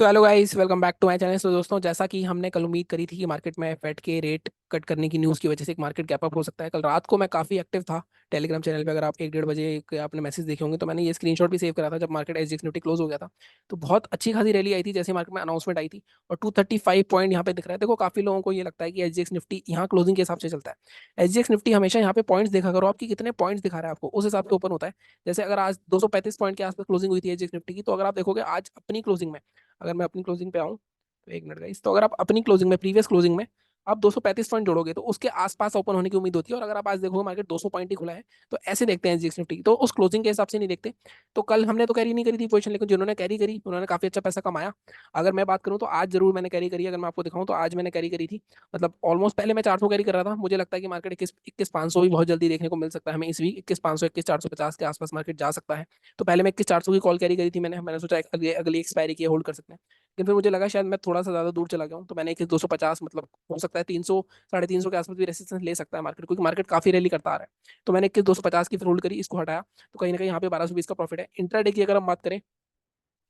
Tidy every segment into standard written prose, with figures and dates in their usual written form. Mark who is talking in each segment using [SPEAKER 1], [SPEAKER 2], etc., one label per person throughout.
[SPEAKER 1] So hello guys, welcome back to my channel. So दोस्तों, जैसा कि हमने कल उम्मीद करी थी कि मार्केट में फेड के रेट कट करने की न्यूज़ की वजह से एक मार्केट गैप अप हो सकता है, कल रात को मैं काफ़ी एक्टिव था टेलीग्राम चैनल पे। अगर आप 1-1:30 बजे के आपने मैसेज देखे होंगे तो मैंने ये स्क्रीनशॉट भी सेव करा था जब मार्केट एसजीएक्स निफ्टी क्लोज हो गया था। तो बहुत अच्छी खासी रैली आई थी जैसे मार्केट में अनाउंसमेंट आई थी, और 235 पॉइंट यहाँ पे दिख रहा है। देखो, काफ़ी लोगों को ये लगता है कि एसजीएक्स निफ्टी यहाँ क्लोजिंग के हिसाब से चलता है। एसजीएक्स निफ्टी हमेशा यहाँ पे पॉइंट्स देखा करो, आपकी कितने पॉइंट्स दिखा रहा है आपको उस हिसाब से ओपन होता है। जैसे अगर आज 235 पॉइंट के आसपास क्लोजिंग हुई थी एसजीएक्स निफ्टी की, तो अगर आप देखोगे आज अपनी क्लोजिंग में, अगर मैं अपनी क्लोजिंग पे आऊँ तो एक मिनट गाइस, तो अगर आप अपनी क्लोजिंग में, प्रीवियस क्लोजिंग में आप 235 पॉइंट जोड़ोगे तो उसके आसपास ओपन होने की उम्मीद होती है। और अगर आप आज देखोगे मार्केट 200 पॉइंट ही खुला है, तो ऐसे देखते हैं एसजीएक्स निफ्टी, तो उस क्लोजिंग के हिसाब से नहीं देखते। तो कल हमने तो कैरी नहीं करी थी पोजीशन, लेकिन जिन्होंने कैरी करी उन्होंने काफी अच्छा पैसा कमाया। अगर मैं बात करूं तो आज जरूर मैंने कैरी करी है। अगर मैं आपको दिखाऊं तो आज मैंने कैरी करी थी, मतलब ऑलमोस्ट। पहले मैं 400 कैरी कर रहा था, मुझे लगता है कि मार्केट 21-500 भी बहुत जल्दी देखने को मिल सकता है हमें इस वीक। 21-500 21-450 के आसपास मार्केट जा सकता है। तो पहले मैं 21-400 की कॉल कैरी करी थी, मैंने सोचा अगली अगली एक्सपायरी की होल्ड कर सकते हैं। लेकिन फिर मुझे लगा शायद मैं थोड़ा सा ज्यादा दूर चला गया हूँ, तो मैंने 250, मतलब हो सकता है 300 350 के आसपास भी रेसिस्टेंस ले सकता है मार्केट, क्योंकि मार्केट काफी रैली करता आ रहा है। तो मैंने 250 की फिर होल्ड करी, इसको हटाया। तो कहीं ना कहीं यहाँ पे 1220 का प्रॉफिट है। इंट्राडे की अगर हम बात करें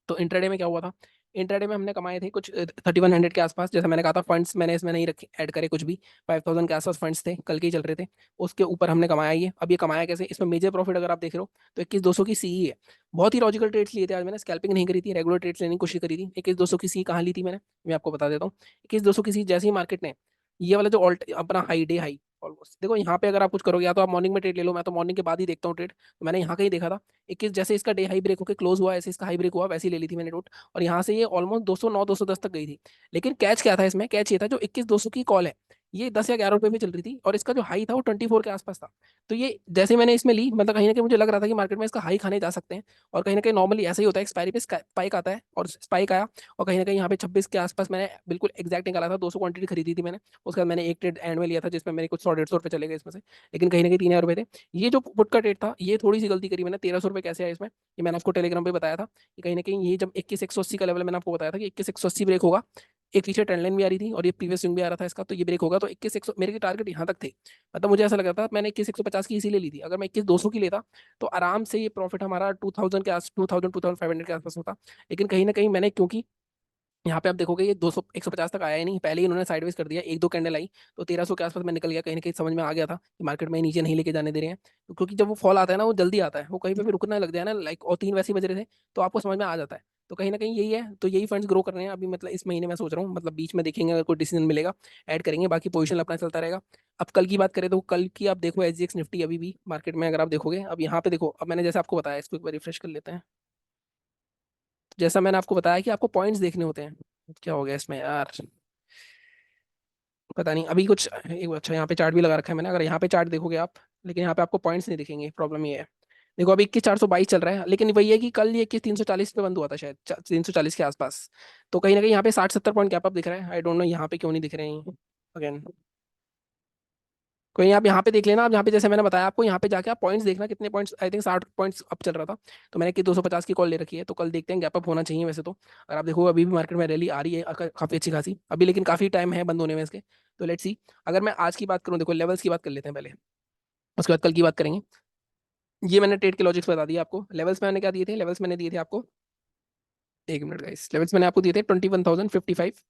[SPEAKER 1] तो इंट्राडे में क्या हुआ था। इंट्राडे में हमने कमाए थे कुछ 3100 के आसपास। जैसे मैंने कहा था, फंड्स मैंने इसमें नहीं रखे, ऐड करे कुछ भी। 5000 के आसपास फंड्स थे, कल के ही चल रहे थे। उसके ऊपर हमने कमाया ये। अब ये कमाया कैसे, इसमें मेजर प्रॉफिट अगर आप देख रहे हो तो 21200 की सीई है। बहुत ही लॉजिकल ट्रेड्स लिए थे आज मैंने, स्कैल्पिंग नहीं करी थी, रेगुलर ट्रेड्स लेने की कोशिश करी थी। 21200 की सी कहाँ ली थी मैंने, मैं आपको बता देता हूँ। 21200 की सी जैसे ही मार्केट ने ये वाला जो ऑल्ट अपना हाई डे हाई, ऑलमोस्ट देखो यहाँ पे अगर आप कुछ करोगे, या तो आप मॉर्निंग में ट्रेड ले लो, मैं तो मॉर्निंग के बाद ही देखता हूँ ट्रेड। तो मैंने यहाँ कहीं देखा था 21, जैसे इसका डे हाई ब्रेक होकर क्लोज हुआ, ऐसे इसका हाई ब्रेक हुआ, वैसे ही ले ली थी मैंने। और यहाँ से ये ऑलमोस्ट 209 210 तक गई थी। लेकिन कैच क्या था इसमें, कैच ये था जो 21-200 की कॉल है, ये 10 या 11 रुपए पे चल रही थी, और इसका जो हाई था वो 24 के आसपास था। तो ये जैसे मैंने इसमें ली, मतलब कहीं ना कहीं मुझे लग रहा था कि मार्केट में इसका हाई खाने जा सकते हैं। और कहीं ना कहीं नॉर्मली ऐसा ही होता है, एक्सपायरी पे स्पाइक आता है, और स्पाइक आया। और कहीं ना कहीं यहाँ पे 26 के आसपास मैंने बिल्कुल एग्जैक्ट निकाला था, 200 क्वांटिटी खरीदी थी मैंने। उसके बाद मैंने एक ट्रेड एंड में लिया था जिसमें मेरे कुछ 100-150 रुपए चले गए इसमें से। लेकिन कहीं ना कहीं 3000 रुपए थे। ये जो पुट का ट्रेड था, ये थोड़ी सी गलती करी मैंने। 1300 रुपए कैसे आया इसमें, ये मैंने आपको टेलीग्राम पे बताया था कि कहीं ना कहीं ये जब 21 180 का लेवल, मैंने आपको बताया था कि 21 180 ब्रेक होगा। एक पीछे ट्रेंड लाइन भी आ रही थी और ये प्रीवियस स्विंग भी आ रहा था इसका, तो ये ब्रेक होगा तो 21 100 मेरे टारगेट यहाँ तक थे। मतलब मुझे ऐसा लगा था, मैंने 21 150 की इसीलिए ली थी। अगर मैं 21 200 की लेता तो आराम से ये प्रॉफिट हमारा 2000 के आस 2500 के आसपास होता। लेकिन कहीं ना कहीं मैंने, क्योंकि यहाँ पे आप देखोगे ये 200 150 तक आया ही नहीं, पहले ही इन्होंने साइडवेज कर दिया, एक दो कैंडल आई तो 1300 के आसपास मैं निकल गया। कहीं ना कहीं समझ में आ गया था कि मार्केट में नीचे नहीं लेके जाने दे रहे हैं। तो क्योंकि जब वो फॉल आता है ना, वो जल्दी आता है, वो कहीं पे भी रुकने लग जाए ना, लाइक, और 3 वैसे ही बज रहे थे, तो आपको समझ में आ जाता है। तो कहीं ना कहीं यही है, तो यही फंड्स ग्रो कर रहे हैं अभी, मतलब इस महीने मैं सोच रहा हूँ, मतलब बीच में देखेंगे अगर कोई डिसीजन मिलेगा ऐड करेंगे, बाकी पोजिशन अपना चलता रहेगा। अब कल की बात करें तो कल की आप देखो एसजीएक्स निफ्टी अभी भी मार्केट में अगर आप देखोगे, अब यहाँ पे देखो, अब मैंने जैसे आपको बताया, इसको एक बार रिफ्रेश कर लेते हैं। जैसा मैंने आपको बताया कि आपको पॉइंट्स देखने होते हैं। क्या हो गया इसमें यार, पता नहीं अभी कुछ एक। अच्छा, यहाँ पे चार्ट भी लगा रखा है मैंने, अगर यहाँ पे चार्ट देखोगे आप, लेकिन यहाँ पे आपको पॉइंट्स नहीं दिखेंगे, प्रॉब्लम ये है। देखो अभी 21 422 चल रहा है, लेकिन वही है कि कल ये 21 340 पे बंद हुआ था शायद, 340 के आसपास। तो कहीं ना कहीं यहाँ पे 60-70 पॉइंट गैप अप दिख रहा है। आई डोंट नो यहाँ पे क्यों नहीं दिख रहे हैं अगेन। कोई आप यहाँ पे देख लेना, आप यहाँ पे जैसे मैंने बताया आपको, यहाँ पे जाके आप पॉइंट्स देखना कितने points, I think 60 points up चल रहा था। तो मैंने कि 250 की कॉल ले रखी है, तो कल देखते हैं, गैप अप होना चाहिए वैसे तो। अगर आप देखो अभी भी मार्केट में रैली आ रही है काफी अच्छी खासी अभी, लेकिन काफी टाइम है बंद होने में इसके। तो लेट्स सी। अगर मैं आज की बात करूँ, देखो लेवल्स की बात कर लेते हैं पहले, उसके बाद कल की बात करेंगे। ये मैंने ट्रेड के लॉजिक्स बता दिए आपको। लेवल्स मैंने क्या दिए थे, लेवल्स मैंने दिए थे आपको, एक मिनट गाइस, लेवल्स मैंने आपको दिए थे 21,055।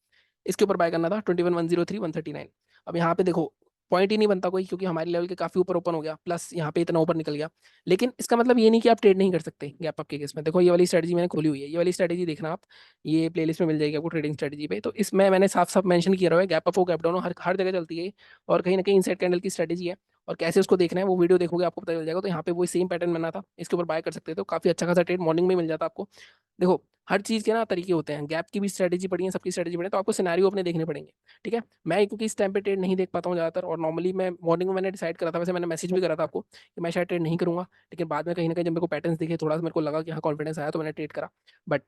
[SPEAKER 1] इसके ऊपर बाय करना था 21 103 139। अब यहाँ पे देखो पॉइंट ही नहीं बनता कोई, क्योंकि हमारे लेवल के काफी ऊपर ओपन हो गया, प्लस यहाँ पे इतना ऊपर निकल गया। लेकिन इसका मतलब ये नहीं कि आप ट्रेड नहीं कर सकते गैप अप के केस में। देखो ये वाली स्ट्रेटजी मैंने खोली हुई है, ये वाली स्ट्रेटजी देखना आप, ये प्लेलिस्ट में मिल जाएगी आपको ट्रेडिंग स्ट्रेटजी पे। तो इसमें मैंने साफ साफ मेंशन किया हुआ है, गैप अप हो गैप डाउन हो, हर हर जगह चलती है ये। और कहीं ना कहीं इनसाइड कैंडल की स्ट्रेटजी है, और कैसे उसको देखना है वो वीडियो देखोगे आपको पता चल जाएगा। तो यहाँ पे वही सेम पैटर्न बना था, इसके ऊपर बाय कर सकते थे, तो काफी अच्छा खासा ट्रेड मॉर्निंग में मिल जाता आपको। देखो हर चीज के ना तरीके होते हैं, गैप की भी स्ट्रेटजी पड़ी है, सबकी स्ट्रेटजी पड़ी है, तो आपको सिनेरियो अपने देखने पड़ेंगे। ठीक है, मैं क्योंकि इस टाइम पे ट्रेड नहीं देख पाता हूँ ज्यादातर, और नॉर्मली मैं मॉर्निंग में मैंने डिसाइड करा था, वैसे मैंने मैसेज भी करा था आपको कि मैं शायद ट्रेड नहीं करूंगा। लेकिन बाद में कहीं ना कहीं जब मेरे को पैटर्न्स दिखे, थोड़ा सा मेरे को लगा कि हाँ कॉन्फिडेंस आया, तो मैंने ट्रेड करा। बट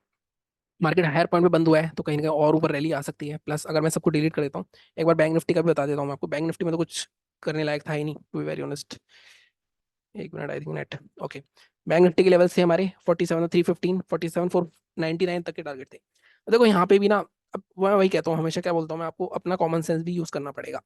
[SPEAKER 1] मार्केट हायर पॉइंट पे बंद हुआ है, तो कहीं ना कहीं और ऊपर रैली आ सकती है। प्लस अगर मैं सबको डिलीट कर देता हूँ, एक बार बैंक निफ्टी का भी बता देता हूँ मैं आपको। बैंक निफ्टी में तो कुछ करने लायक था ही नहीं, टू बी वेरी ऑनेस्ट। एक minute, I think net, okay. Bank Nifty के लेवल से हमारे 47 315, 47 499 तक के टारगेट थे। देखो यहाँ पे भी ना, अब मैं वही कहता हूँ हमेशा, क्या बोलता हूँ मैं आपको, अपना कॉमन सेंस भी यूज करना पड़ेगा।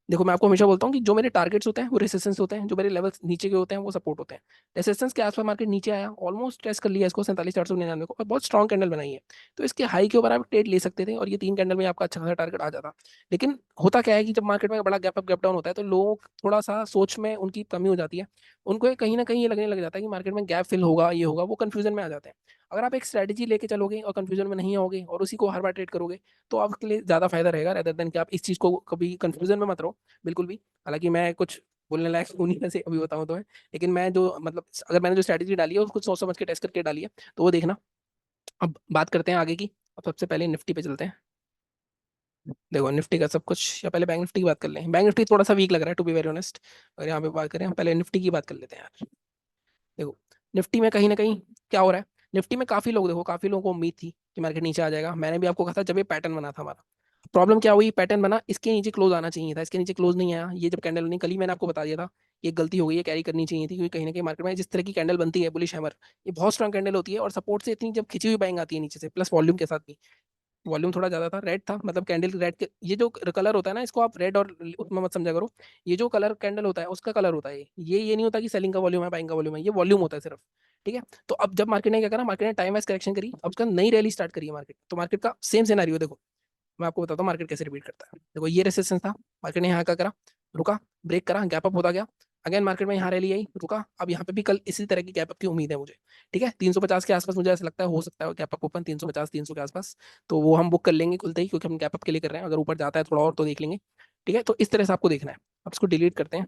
[SPEAKER 1] देखो मैं आपको हमेशा बोलता हूँ कि जो मेरे टारगेट्स होते हैं वो रेसिस्टेंस होते हैं, जो मेरे लेवल्स नीचे के होते हैं वो सपोर्ट होते हैं। रेसिस्टेंस के आसपास मार्केट नीचे आया, ऑलमोस्ट टेस्ट कर लिया इसको 47,499 को, और बहुत स्ट्रॉन्ग कैंडल बनाई है। तो इसके हाई के ऊपर आप ट्रेड ले सकते थे और ये 3 कैंडल में आपका अच्छा खासा टारगेट आ जाता। लेकिन होता क्या है कि जब मार्केट में बड़ा गैप अप गैप डाउन होता है तो लोग थोड़ा सा सोच में उनकी कमी हो जाती है। उनको ये कहीं ना कहीं ये लगने लग जाता है कि मार्केट में गैप फिल होगा, ये होगा, वो कंफ्यूजन में आ जाते हैं। अगर आप एक स्ट्रेटजी लेके चलोगे और कंफ्यूजन में नहीं आओगे और उसी को हर बार ट्रेड करोगे, तो आपके लिए ज्यादा फायदा रहेगा, रेदर देन कि आप इस चीज को कभी कंफ्यूजन में मत रहो बिल्कुल भी। हालांकि मैं कुछ बोलने लायक हूँ नहीं वैसे अभी बताऊँ तो मैं, लेकिन मैं जो मतलब अगर मैंने जो स्ट्रैटेजी डाली है उसको सोच समझ के टेस्ट करके डाली है, तो वो देखना। अब बात करते हैं आगे की। अब सबसे पहले निफ्टी पे चलते हैं। देखो निफ्टी का सब कुछ, या पहले बैंक निफ्टी की बात कर लें। बैंक निफ्टी थोड़ा सा वीक लग रहा है टू बी वेरी ऑनेस्ट। अगर यहाँ पे बात करें, हम पहले निफ्टी की बात कर लेते हैं यार। देखो निफ्टी में कहीं ना कहीं क्या हो रहा है, निफ्टी में काफी लोग, देखो काफी लोगों को उम्मीद थी कि मार्केट नीचे आ जाएगा। मैंने भी आपको कहा था जब ये पैटर्न बना था हमारा। प्रॉब्लम क्या हुई, पैटर्न बना, इसके नीचे क्लोज आना चाहिए था, इसके नीचे क्लोज नहीं आया। ये जब कैंडल बनी, कल ही मैंने आपको बता दिया था ये गलती हो गई है, कैरी करनी चाहिए थी, क्योंकि कहीं ना कहीं मार्केट में जिस तरह की कैंडल बनती है बुलिश हैमर, ये बहुत स्ट्रॉन्ग कैंडल होती है, और सपोर्ट से इतनी जब खिंची हुई बाइंग आती है नीचे से, प्लस वॉल्यूम के साथ भी। वॉल्यूम थोड़ा ज्यादा था, रेड था, मतलब कैंडल रेड के, ये जो कलर होता है ना, इसको आप रेड और उसमें मत समझा करो। ये जो कलर कैंडल होता है उसका कलर होता है ये नहीं होता कि सेलिंग का वॉल्यूम है बाइंग का वॉल्यूम है, ये वॉल्यूम होता है सिर्फ। ठीक है। तो अब जब मार्केट ने क्या करा, मार्केट ने टाइम वाइज करेक्शन करी, अब उसका नई रैली स्टार्ट करी है मार्केट, तो मार्केट का सेम सिनेरियो देखो। मैं आपको बताता हूँ मार्केट कैसे रिपीट करता है। देखो ये रेसिस्टेंस था, मार्केट ने यहाँ का करा, रुका, ब्रेक करा, गैप अप होता गया। अगेन मार्केट में यहाँ रैली आई, रुका, अब यहाँ पे भी कल इसी तरह की गैप अप की उम्मीद है मुझे। ठीक है, 350 के आसपास मुझे ऐसा लगता है हो सकता है गैप अप ओपन 350 300 के आसपास। तो वो हम बुक कर लेंगे खुलते ही, क्योंकि हम गैप अप के लिए कर रहे हैं, अगर ऊपर जाता है थोड़ा और तो देख लेंगे। ठीक है, तो इस तरह से आपको देखना है। अब इसको डिलीट करते हैं।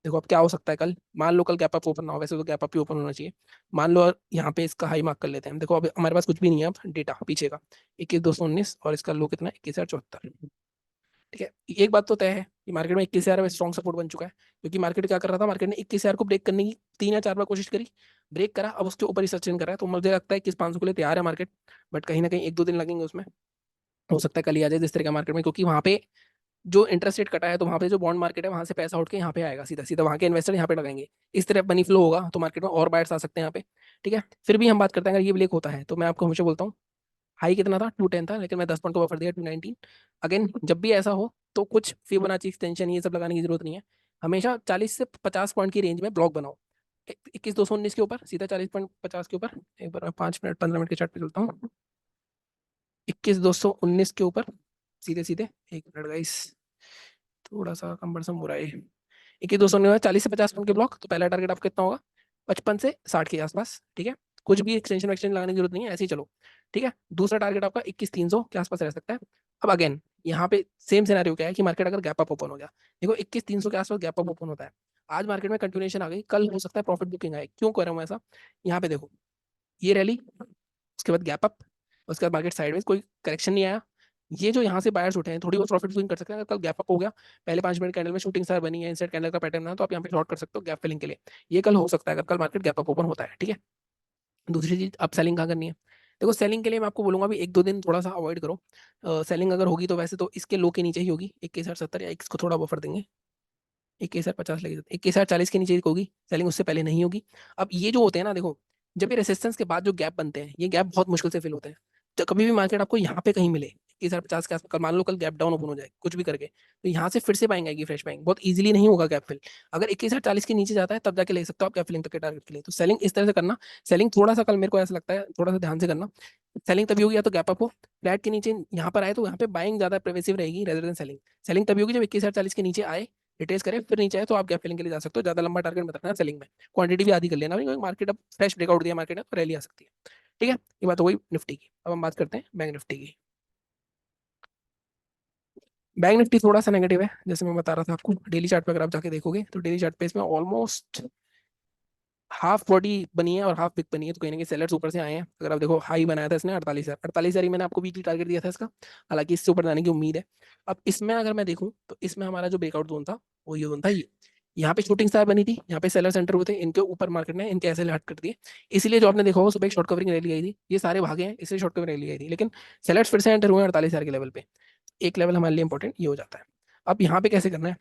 [SPEAKER 1] देखो अब क्या हो सकता है कल, मान लो कल गैप अप ओपन ना हो, वैसे तो गैप अप ही ओपन होना चाहिए। मान लो यहाँ पे इसका हाई मार्क कर लेते हैं। देखो अब हमारे पास कुछ भी नहीं है अब डेटा पीछे का, 21,219, और इसका लो कितना, 21,074। ठीक है, एक बात तो तय है कि मार्केट में 21,000 में स्ट्रॉन्ग सपोर्ट बन चुका है, क्योंकि मार्केट क्या कर रहा था, मार्केट ने 21,000 को ब्रेक करने की 3 या 4 बार कोशिश करी, ब्रेक करा, अब उसके ऊपर ही सस्टेन कर रहा है। तो मुझे लगता है कि 500 के लिए तैयार है मार्केट, बट कहीं ना कहीं 1-2 दिन लगेंगे उसमें। हो सकता है कल ही आ जाए जिस तरह का मार्केट में, क्योंकि वहाँ पे जो इंटरेस्ट रेट कटा है, तो वहाँ पे जो बॉन्ड मार्केट है वहाँ से पैसा उठ के यहाँ पे आएगा सीधा सीधा, वहाँ के इन्वेस्टर यहाँ पे लगाएंगे। इस तरह मनी फ्लो होगा तो मार्केट में और बायर्स आ सकते हैं यहाँ पे। ठीक है, फिर भी हम बात करते हैं, अगर ये ब्रेक होता है तो मैं आपको हमेशा बोलता हूँ, हाई कितना था, 210 था, लेकिन मैं 10 पॉइंट को ऑफर दिया 219। अगेन जब भी ऐसा हो तो कुछ फिबोनाची एक्सटेंशन ये सब लगाने की जरूरत नहीं है। हमेशा 40 से 50 पॉइंट की रेंज में ब्लॉक बनाओ। 21,219 के ऊपर सीधा 40.50 के ऊपर, एक बार मैं 5 मिनट 15 मिनट के चार्ट पे चलता हूँ। 21,219 के ऊपर सीधे सीधे, एक मिनट गाइस, थोड़ा सा कंबरसम हो रहा है। 21,200 40 से 50 पॉइंट के ब्लॉक, तो पहला टारगेट आपका कितना होगा, 55 से 60 के आसपास। ठीक है, कुछ भी एक्सटेंशन वैक्सटेंशन लगाने की जरूरत नहीं है, ऐसे ही चलो। ठीक है, दूसरा टारगेट आपका 21,300 के आसपास रह सकता है। अब अगेन यहाँ पे सेम सिनेरियो क्या है कि मार्केट अगर गैप अप ओपन हो गया, देखो 21,300 के आसपास गैप अप ओपन होता है, आज मार्केट में कंटिन्यूएशन आ गई, कल हो सकता है प्रॉफिट बुकिंग आए। क्यों कर रहा हूँ ऐसा, यहाँ पे देखो, ये रैली, उसके बाद गैप अप, उसके बाद मार्केट साइडवेज, कोई करेक्शन नहीं आया। ये जो यहाँ से बायर्स उठे हैं थोड़ी बहुत प्रॉफिट बुकिंग कर सकते हैं। अगर कल गैप अप हो गया, पहले 5 मिनट कैंडल में शूटिंग स्टार बनी है, इनसाइड कैंडल का पैटर्न है, तो आप यहाँ पे शॉर्ट कर सकते हो गैप फिलिंग के लिए। ये कल हो सकता है अगर कल मार्केट गैप अप ओपन होता है। ठीक है, दूसरी चीज, अब सेलिंग कहाँ करनी है। देखो सेलिंग के लिए मैं आपको बोलूंगा भी 1-2 दिन थोड़ा सा अवॉइड करो। सेलिंग अगर होगी तो वैसे तो इसके लो के नीचे ही होगी, 21,070, या इसको थोड़ा बफर देंगे, 21,050 लगी, 21,040 के नीचे होगी सेलिंग, उससे पहले नहीं होगी। अब ये जो होते हैं ना, देखो जब ये रेसिस्टेंस के बाद जो गैप बनते हैं, ये गैप बहुत मुश्किल से फिल होते हैं। तो कभी भी मार्केट आपको यहाँ पे कहीं मिले 21,050 के आसपास, कल मान लो कल गैप डाउन ओपन हो जाए कुछ भी करके, तो यहाँ से फिर से बाइंग आएगी, फ्रेश बाइंग, बहुत इजीली नहीं होगा गैप फिल। अगर 21,040 के नीचे जाता है तब जाके ले सकते हो आप गैप फिलिंग तक के टारगेट के लिए। तो सेलिंग इस तरह से करना, सेलिंग थोड़ा सा कल मेरे को ऐसा लगता है थोड़ा सा ध्यान से करना। सेलिंग तभी होगी या तो गैप अप हो, फ्लैट के नीचे यहाँ पर आए तो यहाँ पे बाइंग ज्यादा प्रेवेसिव रहेगी रेदर देन सेलिंग। सेलिंग तभी होगी जब 21,040 के नीचे आए, रिट्रेस करें, फिर नीचे आए तो आप गैप फिलिंग के लिए जा सकते हो। ज्यादा लंबा टारगेट मत रखना सेलिंग में, क्वांटिटी भी आधी कर लेना, क्योंकि मार्केट अब फ्रेश ब्रेकआउट दिया मार्केट है तो रैली आ सकती है। ठीक है, ये बात हो गई निफ्टी की। अब हम बात करते हैं बैंक निफ्टी की। बैंक निफ्टी थोड़ा सा नेगेटिव है, जैसे मैं बता रहा था आपको, डेली चार्ट पे अगर आप जाके देखोगे तो डेली चार्ट पे इसमें ऑलमोस्ट हाफ बॉडी बनी है और हाफ पिक बनी है, तो कहीं ना कहीं सेलर्स ऊपर से आए हैं। अगर आप देखो हाई बनाया था इसने 48,000, 48,000 ही मैंने आपको वीकली टारगेट दिया था इसका, हालांकि इससे ऊपर जाने की उम्मीद है। अब इसमें अगर मैं देखूं तो इसमें हमारा जो ब्रेकआउट जोन था वो ये जोन था, ये यहाँ पे शूटिंग स्टार बनी थी, यहाँ पे सेलर सेंटर हुए थे, इनके ऊपर मार्केट ने इनके ऐसे हट कर दिए। इसलिए जो आपने देखा होगा सुबह एक शॉर्ट कवरिंग रैली आई थी, ये सारे भागे हैं इसलिए शॉर्ट कवरिंग रैली आई थी, लेकिन सेलर्स फिर से एंटर हुए 48,000 के लेवल पे। एक लेवल हमारे लिए इंपॉर्टेंट ये हो जाता है। अब यहाँ पे कैसे करना है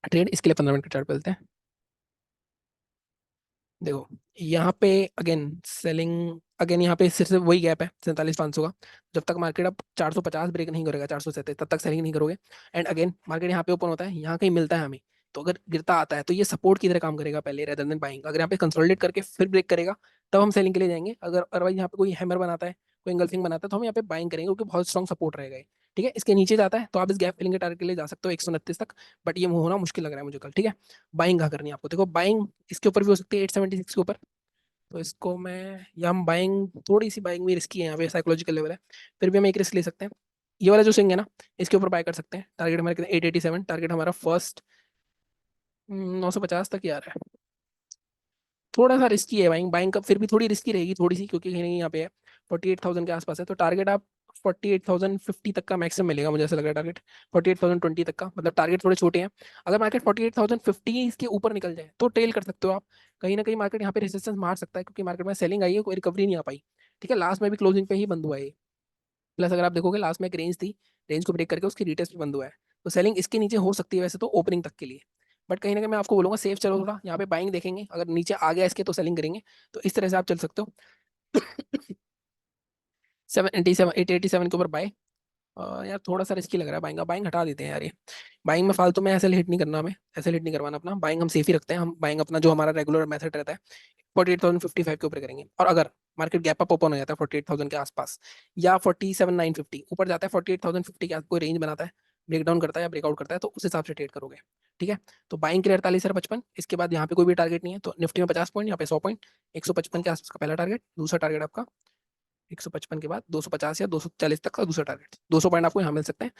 [SPEAKER 1] ट्रेड, इसके लिए 15 मिनट का चार्ट पे चलते हैं। देखो यहाँ पे अगेन सेलिंग अगेन यहाँ पे सिर्फ वही गैप है 47,500 का। जब तक मार्केट अब 450 ब्रेक नहीं करेगा, 437, तब तक सेलिंग नहीं करोगे। एंड अगेन मार्केट यहाँ पे ओपन होता है, यहाँ कहीं मिलता है हमें, तो अगर गिरता आता है तो ये सपोर्ट की तरह काम करेगा पहले, रेदर देन बाइंग। अगर यहाँ पे कंसोलिडेट करके फिर ब्रेक करेगा तब हम सेलिंग के लिए जाएंगे। अगर अदरवाइज यहाँ पे कोई हैमर बनाता है, कोई इंगल्फिंग बनाता है, तो हम यहाँ पे बाइंग करेंगे, क्योंकि बहुत स्ट्रॉन्ग सपोर्ट रहेगा ये। ठीक है, इसके नीचे जाता है तो आप इस गैप फिलिंग के टारगेट के लिए जा सकते हो 129 तक, बट ये होना मुश्किल लग रहा है मुझे कल। ठीक है, बाइंग कहाँ करनी है आपको, देखो बाइंग इसके ऊपर भी हो सकती है 876 के ऊपर। तो इसको मैं, या हम बाइंग, थोड़ी सी बाइंग भी रिस्की है यहाँ पे, साइकोलॉजिकल लेवल है, फिर भी हम एक रिस्क ले सकते हैं। ये वाला जो स्विंग है ना, इसके ऊपर बाय कर सकते हैं। टारगेट हमारे कितने, 887, टारगेट हमारा फर्स्ट 950 तक ही आ रहा है। थोड़ा सा रिस्की है बाइंग, बाइंग का फिर भी थोड़ी रिस्की रहेगी थोड़ी सी, क्योंकि कहीं ना कहीं यहाँ पे है 48,000 के आसपास है, तो टारगेट आप 48,050 तक का मैक्सिमम मिलेगा मुझे ऐसा लग रहा है। टारगेट 48,020 तक का, मतलब टारगेट थोड़े छोटे हैं। अगर मार्केट 48,050 के ऊपर निकल जाए तो टेल कर सकते हो आप। कहीं ना कहीं मार्केट यहाँ पे रेजिस्टेंस मार सकता है, क्योंकि मार्केट में सेलिंग आई है, कोई रिकवरी नहीं आ पाई। ठीक है, लास्ट में भी क्लोजिंग पे ही बंद हुआ है ये। प्लस अगर आप देखोगे लास्ट में एक रेंज थी, रेंज को ब्रेक करके उसकी रिटेस्ट पे बंद हुआ है, तो सेलिंग इसके नीचे हो सकती है वैसे तो ओपनिंग तक के लिए। बट कहीं ना कहीं मैं आपको बोलूंगा सेफ चलो थोड़ा, यहाँ पे बाइंग देखेंगे, अगर नीचे आ गया इसके तो सेलिंग करेंगे। तो इस तरह से आप चल सकते हो। 787, 887 के ऊपर बाय। यार थोड़ा सा रिस्की लग रहा है बाइंग, बाइंग हटा देते हैं यार ये। बाइंग में फालतू में ऐसे हिट नहीं करना हमें, ऐसे हिट नहीं करवाना अपना, बाइंग हम सेफ ही रखते हैं। हम बाइंग अपना जो हमारा रेगुलर मेथड रहता है 48,055 के ऊपर करेंगे। और अगर मार्केट गैप अप ओपन हो जाता है 48,000 के आसपास, या 47,950 ऊपर जाता है, 48,050 के आस कोई रेंज बनाता है, ब्रेक डाउन करता है या ब्रेकआउट करता है, तो उस हिसाब से ट्रेड करोगे। ठीक है, तो बाइंग के लिए 48,55, इसके बाद यहाँ पे कोई भी टारगेट नहीं है, तो निफ्टी में 50 पॉइंट, यहाँ पे 100 पॉइंट, 155 के आसपास का पहला टारगेट, दूसरा टारगेट आपका 155 के बाद 250 या 240 तक का दूसरा टारगेट, 200 पॉइंट आपको यहाँ मिल सकते हैं।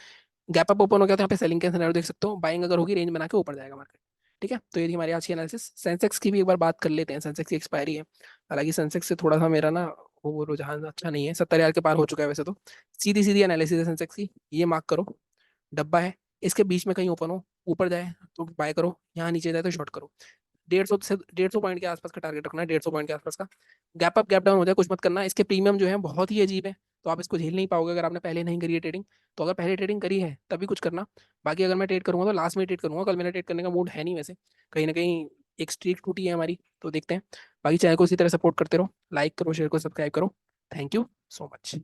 [SPEAKER 1] गैप अप ओपन हो गया तो यहाँ पे सेलिंग का सिनेरियो देख सकते हो, बाइंग अगर होगी रेंज बना के ऊपर जाएगा मार्केट। ठीक है, तो ये थी हमारी आज की एनालिसिस। सेंसेक्स की भी एक बार बात कर लेते हैं, सेंसेक्स की एक्सपायरी है। हालांकि सेंसेक्स से थोड़ा सा मेरा ना वो रुझान अच्छा नहीं है, 70,000 के पार हो चुका है वैसे तो। सीधी सीधी एनालिसिस है सेंसेक्स की, ये मार्क करो, डब्बा है, इसके बीच में कहीं ओपन हो, ऊपर जाए तो बाय करो, यहाँ नीचे जाए तो शॉर्ट करो। 150 पॉइंट के आसपास का टारगेट रखना है, 150 पॉइंट के आसपास का। गैप अप गैप डाउन हो जाए कुछ मत करना, इसके प्रीमियम जो है बहुत ही अजीब है, तो आप इसको झेल नहीं पाओगे अगर आपने पहले नहीं करी है ट्रेडिंग। तो अगर पहले ट्रेडिंग करी है तभी कुछ करना। बाकी अगर मैं ट्रेड करूंगा तो लास्ट में ट्रेड करूंगा, कल मेरा ट्रेड करने का मूड है नहीं वैसे। कहीं ना कहीं एक स्ट्रीक टूटी है हमारी, तो देखते हैं। बाकी चैनल को इसी तरह सपोर्ट करते रहो, लाइक करो, शेयर करो, सब्सक्राइब करो। Thank you so much.